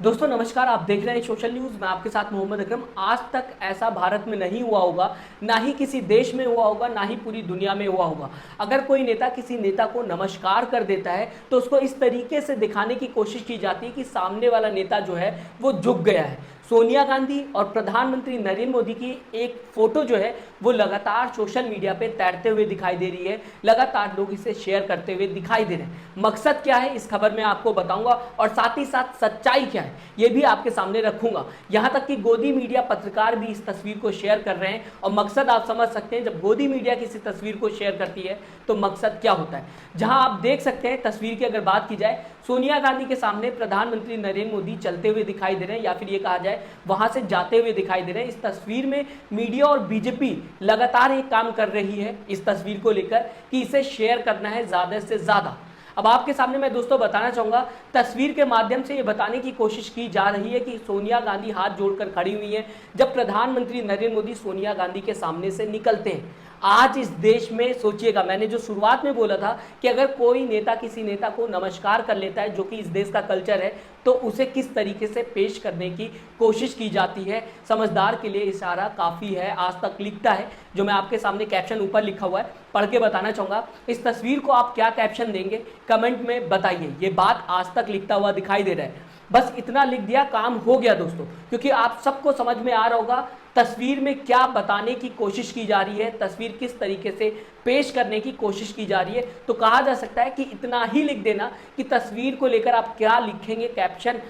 दोस्तों नमस्कार, आप देख रहे हैं सोशल न्यूज़। मैं आपके साथ मोहम्मद अकरम। आज तक ऐसा भारत में नहीं हुआ होगा, ना ही किसी देश में हुआ होगा, ना ही पूरी दुनिया में हुआ होगा। अगर कोई नेता किसी नेता को नमस्कार कर देता है तो उसको इस तरीके से दिखाने की कोशिश की जाती है कि सामने वाला नेता जो है वो झुक गया है। सोनिया गांधी और प्रधानमंत्री नरेंद्र मोदी की एक फोटो जो है वो लगातार सोशल मीडिया पे तैरते हुए दिखाई दे रही है। लगातार लोग इसे शेयर करते हुए दिखाई दे रहे हैं। मकसद क्या है इस खबर में आपको बताऊंगा और साथ ही साथ सच्चाई क्या है ये भी आपके सामने रखूंगा। यहां तक कि गोदी मीडिया पत्रकार भी इस तस्वीर को शेयर कर रहे हैं और मकसद आप समझ सकते हैं। जब गोदी मीडिया किसी तस्वीर को शेयर करती है तो मकसद क्या होता है। जहां आप देख सकते हैं तस्वीर की अगर बात की जाए, सोनिया गांधी के सामने प्रधानमंत्री नरेंद्र मोदी चलते हुए दिखाई दे रहे हैं या फिर ये कहा जाए वहां से जाते हुए दिखाई दे रहे हैं। इस तस्वीर में मीडिया और बीजेपी लगातार एक काम कर रही है इस तस्वीर को लेकर कि इसे शेयर करना है ज्यादा से ज्यादा। अब आपके सामने मैं दोस्तों बताना चाहूंगा, तस्वीर के माध्यम से ये बताने की कोशिश की जा रही है कि सोनिया गांधी हाथ जोड़कर खड़ी हुई हैं जब प्रधानमंत्री नरेंद्र मोदी सोनिया गांधी के सामने से निकलते हैं। आज इस देश में सोचिएगा, मैंने जो शुरुआत में बोला था कि अगर कोई नेता किसी नेता को नमस्कार कर लेता है, जो कि इस देश का कल्चर है, तो उसे किस तरीके से पेश करने की कोशिश की जाती है। समझदार के लिए इशारा काफ़ी है, आज तक लिखता है। जो मैं आपके सामने कैप्शन ऊपर लिखा हुआ है पढ़ के बताना चाहूँगा। इस तस्वीर को आप क्या कैप्शन देंगे कमेंट में बताइए। ये बात आज तक लिखता हुआ दिखाई दे रहा है। बस इतना लिख दिया, काम हो गया दोस्तों, क्योंकि आप सबको समझ में आ रहा होगा तस्वीर में क्या बताने की कोशिश की जा रही है, तस्वीर किस तरीके से पेश करने की कोशिश की जा रही है। तो कहा जा सकता है कि इतना ही लिख देना कि तस्वीर को लेकर आप क्या लिखेंगे कैप्शन,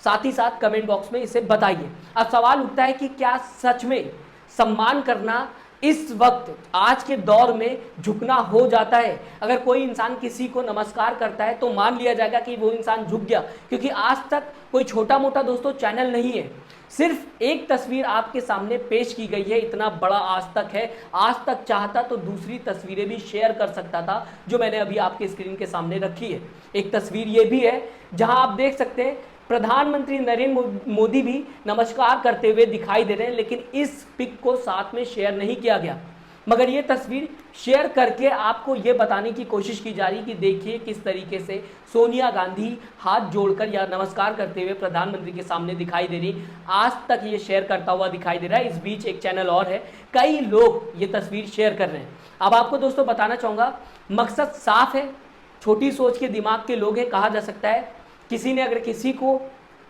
साथ ही साथ कमेंट बॉक्स में इसे बताइए। अब सवाल उठता है कि क्या सच में सम्मान करना इस वक्त आज के दौर में झुकना हो जाता है। अगर कोई इंसान किसी को नमस्कार करता है तो मान लिया जाएगा कि वो इंसान झुक गया, क्योंकि आज तक कोई छोटा मोटा दोस्तों चैनल नहीं है। सिर्फ एक तस्वीर आपके सामने पेश की गई है, इतना बड़ा आज तक है। आज तक चाहता तो दूसरी तस्वीरें भी शेयर कर सकता था, जो मैंने अभी आपके स्क्रीन के सामने रखी है। एक तस्वीर ये भी है जहां आप देख सकते हैं प्रधानमंत्री नरेंद्र मोदी भी नमस्कार करते हुए दिखाई दे रहे हैं, लेकिन इस पिक को साथ में शेयर नहीं किया गया। मगर ये तस्वीर शेयर करके आपको ये बताने की कोशिश की जा रही कि देखिए किस तरीके से सोनिया गांधी हाथ जोड़कर या नमस्कार करते हुए प्रधानमंत्री के सामने दिखाई दे रही। आज तक ये शेयर करता हुआ दिखाई दे रहा है। इस बीच एक चैनल और है, कई लोग ये तस्वीर शेयर कर रहे हैं। अब आपको दोस्तों बताना चाहूँगा, मकसद साफ है, छोटी सोच के दिमाग के लोग हैं। कहा जा सकता है किसी ने अगर किसी को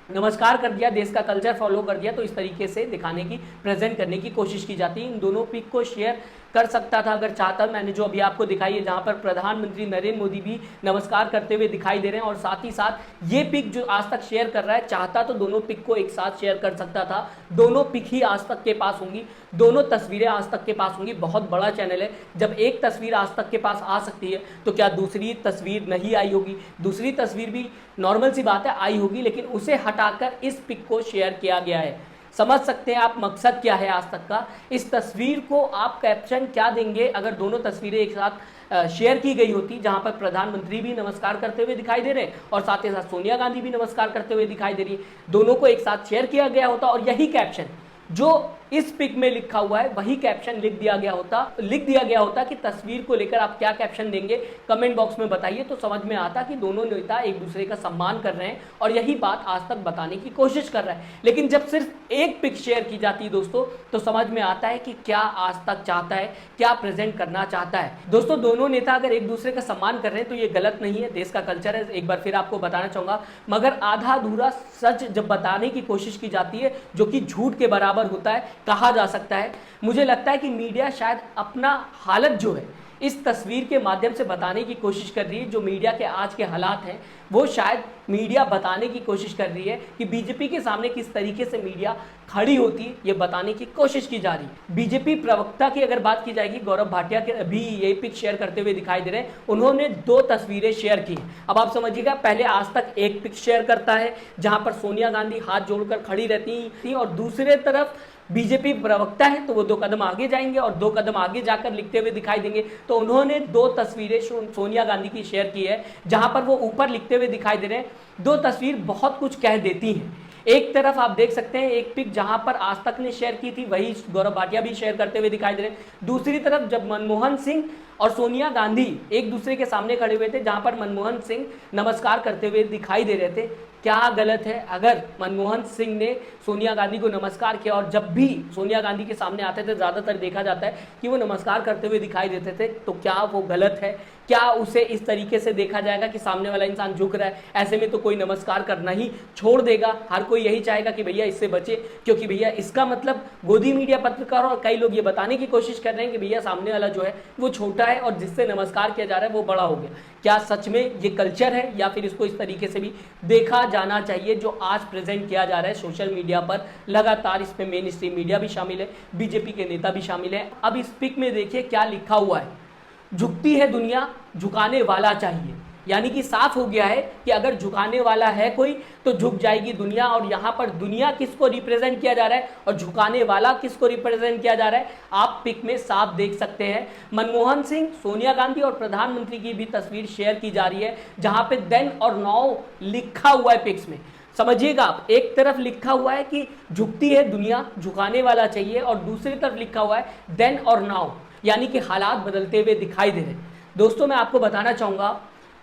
नमस्कार कर दिया, देश का कल्चर फॉलो कर दिया, तो इस तरीके से दिखाने की, प्रेजेंट करने की कोशिश की जाती है। इन दोनों पिक को शेयर कर सकता था अगर चाहता। मैंने जो अभी आपको दिखाई है जहां पर प्रधानमंत्री नरेंद्र मोदी भी नमस्कार करते हुए दिखाई दे रहे हैं, और साथ ही साथ ये पिक जो आज तक शेयर कर रहा है, चाहता तो दोनों पिक को एक साथ शेयर कर सकता था। दोनों पिक ही आज तक के पास होंगी, दोनों तस्वीरें आज तक के पास होंगी। बहुत बड़ा चैनल है, जब एक तस्वीर आज तक के पास आ सकती है तो क्या दूसरी तस्वीर नहीं आई होगी? दूसरी तस्वीर भी नॉर्मल सी बात है आई होगी, लेकिन उसे हटाकर इस पिक को शेयर किया गया है। समझ सकते हैं आप मकसद क्या है आज तक का। इस तस्वीर को आप कैप्शन क्या देंगे अगर दोनों तस्वीरें एक साथ शेयर की गई होती, जहां पर प्रधानमंत्री भी नमस्कार करते हुए दिखाई दे रहे हैं और साथ ही साथ सोनिया गांधी भी नमस्कार करते हुए दिखाई दे रही है, दोनों को एक साथ शेयर किया गया होता और यही कैप्शन जो इस पिक में लिखा हुआ है वही कैप्शन लिख दिया गया होता कि तस्वीर को लेकर आप क्या कैप्शन देंगे कमेंट बॉक्स में बताइए। तो समझ में आता कि दोनों नेता एक दूसरे का सम्मान कर रहे हैं और यही बात आज तक बताने की कोशिश कर रहा है। लेकिन जब सिर्फ एक पिक शेयर की जाती है दोस्तों, तो समझ में आता है कि क्या आज तक चाहता है, क्या प्रेजेंट करना चाहता है। दोस्तों दोनों नेता अगर एक दूसरे का सम्मान कर रहे हैं तो ये गलत नहीं है, देश का कल्चर है, एक बार फिर आपको बताना चाहूंगा। मगर आधा अधूरा सच जब बताने की कोशिश की जाती है, जो कि झूठ के बराबर होता है, कहा जा सकता है। मुझे लगता है कि मीडिया शायद अपना हालत जो है इस तस्वीर के माध्यम से बताने की कोशिश कर रही है। जो मीडिया के आज के हालात हैं वो शायद मीडिया बताने की कोशिश कर रही है कि बीजेपी के सामने किस तरीके से मीडिया खड़ी होती है, ये बताने की कोशिश की जा रही है। बीजेपी प्रवक्ता की अगर बात की जाएगी, गौरव भाटिया के अभी ये पिक शेयर करते हुए दिखाई दे रहे हैं। उन्होंने 2 तस्वीरें शेयर की। अब आप समझिएगा, पहले आज तक एक पिक शेयर करता है जहां पर सोनिया गांधी हाथ जोड़कर खड़ी रहती थी और दूसरे तरफ बीजेपी प्रवक्ता है तो वो 2 कदम आगे जाएंगे और 2 कदम आगे जाकर लिखते हुए दिखाई देंगे। तो उन्होंने 2 तस्वीरें सोनिया गांधी की शेयर की है जहां पर वो ऊपर लिखते हुए दिखाई दे रहे हैं। 2 तस्वीर बहुत कुछ कह देती हैं। एक तरफ आप देख सकते हैं एक पिक जहां पर आज तक ने शेयर की थी, वही गौरव भाटिया भी शेयर करते हुए दिखाई दे रहे हैं। दूसरी तरफ जब मनमोहन सिंह और सोनिया गांधी एक दूसरे के सामने खड़े हुए थे, जहां पर मनमोहन सिंह नमस्कार करते हुए दिखाई दे रहे थे, क्या गलत है? अगर मनमोहन सिंह ने सोनिया गांधी को नमस्कार किया और जब भी सोनिया गांधी के सामने आते थे ज़्यादातर देखा जाता है कि वो नमस्कार करते हुए दिखाई देते थे, तो क्या वो गलत है? क्या उसे इस तरीके से देखा जाएगा कि सामने वाला इंसान झुक रहा है, ऐसे में तो कोई नमस्कार करना ही छोड़ देगा? हर कोई यही चाहेगा कि भैया इससे बचे, क्योंकि भैया इसका मतलब गोदी मीडिया पत्रकार और कई लोग ये बताने की कोशिश कर रहे हैं कि भैया सामने वाला जो है वो छोटा है और जिससे नमस्कार किया जा रहा है वो बड़ा हो गया। क्या सच में ये कल्चर है या फिर इसको इस तरीके से भी देखा जाना चाहिए जो आज प्रेजेंट किया जा रहा है सोशल मीडिया पर लगातार? इसमें मेन स्ट्रीम मीडिया भी शामिल है, बीजेपी के नेता भी शामिल है। अब इस पिक में देखिए क्या लिखा हुआ है, झुकती है दुनिया, झुकाने वाला चाहिए। यानी कि साफ हो गया है कि अगर झुकाने वाला है कोई तो झुक जाएगी दुनिया। और यहाँ पर दुनिया किसको रिप्रेजेंट किया जा रहा है और झुकाने वाला किसको रिप्रेजेंट किया जा रहा है, आप पिक में साफ देख सकते हैं। मनमोहन सिंह, सोनिया गांधी और प्रधानमंत्री की भी तस्वीर शेयर की जा रही है, जहां पे देन और नाउ लिखा हुआ है पिक्स में। समझिएगा आप, एक तरफ लिखा हुआ है कि झुकती है दुनिया, झुकाने वाला चाहिए, और दूसरी तरफ लिखा हुआ है देन और नाउ, यानी कि हालात बदलते हुए दिखाई दे रहे हैं। दोस्तों मैं आपको बताना चाहूंगा,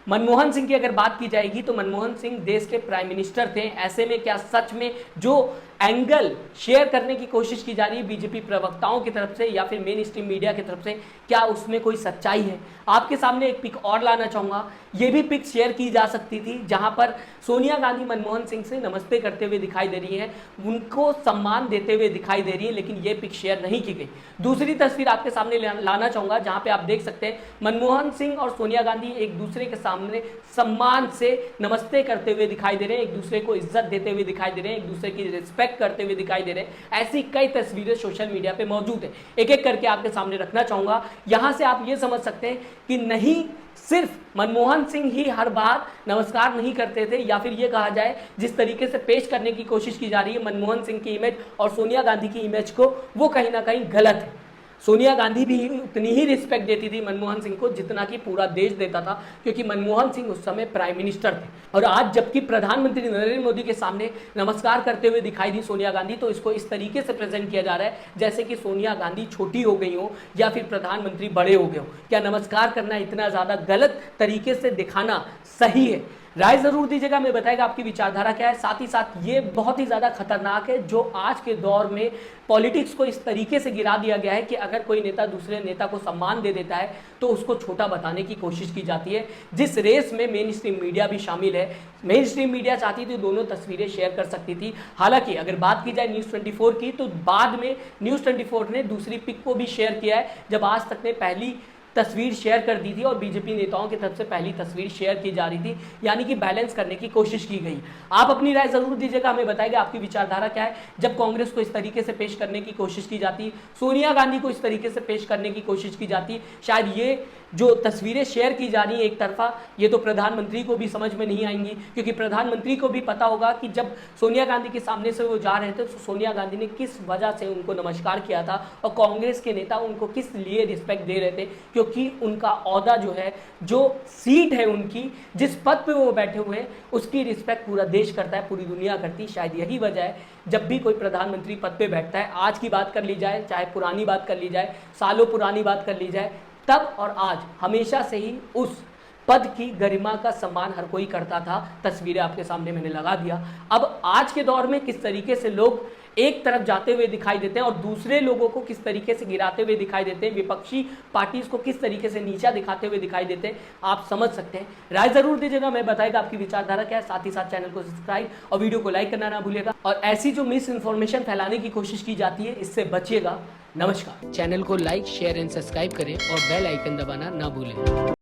मनमोहन सिंह की अगर बात की जाएगी तो मनमोहन सिंह देश के प्राइम मिनिस्टर थे। ऐसे में क्या सच में जो एंगल शेयर करने की कोशिश की जा रही है बीजेपी प्रवक्ताओं की तरफ से या फिर मेन स्ट्रीम मीडिया की तरफ से, क्या उसमें कोई सच्चाई है? आपके सामने एक पिक और लाना चाहूँगा। ये भी पिक शेयर की जा सकती थी जहाँ पर सोनिया गांधी मनमोहन सिंह से नमस्ते करते हुए दिखाई दे रही हैं, उनको सम्मान देते हुए दिखाई दे रही है, लेकिन ये पिक शेयर नहीं की गई। दूसरी तस्वीर आपके सामने लाना चाहूँगा जहाँ पे आप देख सकते हैं मनमोहन सिंह और सोनिया गांधी एक दूसरे के सामने सम्मान से नमस्ते करते हुए दिखाई दे रहे हैं, एक दूसरे को इज्जत देते हुए दिखाई दे रहे हैं, एक दूसरे की रिस्पेक्ट करते हुए दिखाई दे रहे हैं। ऐसी कई तस्वीरें सोशल मीडिया पे मौजूद है, एक एक करके आपके सामने रखना चाहूंगा। यहां से आप ये समझ सकते हैं कि नहीं सिर्फ मनमोहन सिंह ही हर बार नमस्कार नहीं करते थे, या फिर ये कहा जाए जिस तरीके से पेश करने की कोशिश की जा रही है मनमोहन सिंह की इमेज और सोनिया गांधी की इमेज को, वो कहीं ना कहीं गलत है। सोनिया गांधी भी उतनी ही रिस्पेक्ट देती थी मनमोहन सिंह को जितना कि पूरा देश देता था, क्योंकि मनमोहन सिंह उस समय प्राइम मिनिस्टर थे। और आज जबकि प्रधानमंत्री नरेंद्र मोदी के सामने नमस्कार करते हुए दिखाई दी सोनिया गांधी, तो इसको इस तरीके से प्रेजेंट किया जा रहा है जैसे कि सोनिया गांधी छोटी हो गई हो या फिर प्रधानमंत्री बड़े हो गए हो। क्या नमस्कार करना इतना ज़्यादा गलत तरीके से दिखाना सही है? राय जरूर दीजिएगा, मैं बताएगा आपकी विचारधारा क्या है। साथ ही साथ ये बहुत ही ज़्यादा खतरनाक है जो आज के दौर में पॉलिटिक्स को इस तरीके से गिरा दिया गया है कि अगर कोई नेता दूसरे नेता को सम्मान दे देता है तो उसको छोटा बताने की कोशिश की जाती है, जिस रेस में मेन स्ट्रीम मीडिया भी शामिल है। मेन स्ट्रीम मीडिया चाहती थी दोनों तस्वीरें शेयर कर सकती थी। हालांकि अगर बात की जाए न्यूज़ 24 की, तो बाद में न्यूज़ 24 ने दूसरी पिक को भी शेयर किया है, जब आज तक ने पहली तस्वीर शेयर कर दी थी और बीजेपी नेताओं की तरफ से पहली तस्वीर शेयर की जा रही थी, यानी कि बैलेंस करने की कोशिश की गई। आप अपनी राय जरूर दीजिएगा, हमें बताइएगा आपकी विचारधारा क्या है। जब कांग्रेस को इस तरीके से पेश करने की कोशिश की जाती, सोनिया गांधी को इस तरीके से पेश करने की कोशिश की जाती, शायद ये जो तस्वीरें शेयर की जा रही है एक तरफा, ये तो प्रधानमंत्री को भी समझ में नहीं आएंगी, क्योंकि प्रधानमंत्री को भी पता होगा कि जब सोनिया गांधी के सामने से वो जा रहे थे तो सोनिया गांधी ने किस वजह से उनको नमस्कार किया था और कांग्रेस के नेता उनको किस लिए रिस्पेक्ट दे रहे थे, क्योंकि उनका ओहदा जो है, जो सीट है उनकी, जिस पद पे वो बैठे हुए हैं, उसकी रिस्पेक्ट पूरा देश करता है, पूरी दुनिया करती है। शायद यही वजह है जब भी कोई प्रधानमंत्री पद पे बैठता है, आज की बात कर ली जाए, चाहे पुरानी बात कर ली जाए, सालों पुरानी बात कर ली जाए, तब और आज हमेशा से ही उस पद की गरिमा का सम्मान हर कोई करता था। तस्वीरें आपके सामने मैंने लगा दिया। अब आज के दौर में किस तरीके से लोग एक तरफ जाते हुए दिखाई देते हैं और दूसरे लोगों को किस तरीके से गिराते हुए दिखाई देते हैं, विपक्षी पार्टीज को किस तरीके से नीचा दिखाते हुए दिखाई देते हैं, आप समझ सकते हैं। राय जरूर दीजिएगा, मैं बताएगा आपकी विचारधारा क्या है। साथ ही साथ चैनल को सब्सक्राइब और वीडियो को लाइक करना ना भूलिएगा। और ऐसी जो मिस इन्फॉर्मेशन फैलाने की कोशिश की जाती है, इससे बचिएगा। नमस्कार। चैनल को लाइक, शेयर एंड सब्सक्राइब करें और बेल आइकन दबाना ना भूलें।